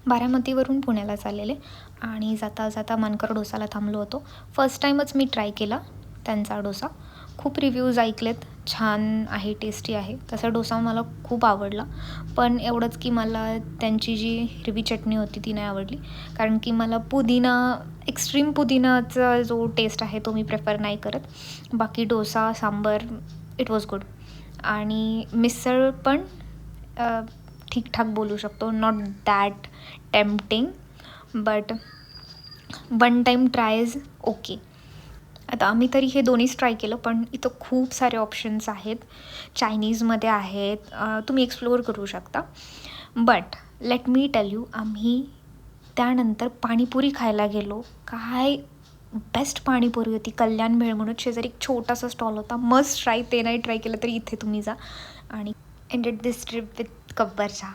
बारामतीवरून पुण्याला चाललेले आणि जाता जाता मनकर डोसाला थांबलो होतो. फर्स्ट टाईमच मी ट्राय केला त्यांचा डोसा. खूप रिव्ह्यूज ऐकलेत, छान आहे, टेस्टी आहे. तसा डोसा मला खूप आवडला. पण एवढंच की मला त्यांची जी हिरवी चटणी होती ती नाही आवडली, कारण की मला एक्स्ट्रीम पुदिनाचा जो टेस्ट आहे तो मी प्रेफर नाही करत. बाकी dosa, sambar it was good. आणि मिसळ पण ठीकठाक बोलू शकतो, not that tempting, but one time try is okay. आता आम्ही तरी हे दोन्हीच ट्राय केलं, पण इथं खूप सारे ऑप्शन्स आहेत. चायनीजमध्ये आहेत, तुम्ही एक्सप्लोअर करू शकता. But let me tell you, आम्ही त्यानंतर पाणीपुरी खायला गेलो. काय बेस्ट पाणीपुरी होती. कल्याण भेळ म्हणून शेजारी एक छोटासा स्टॉल होता, मस्ट ट्राय. ते नाही ट्राय केलं तरी इथे तुम्ही जा. आणि एंडेड दिस ट्रिप विथ कब्बर चहा.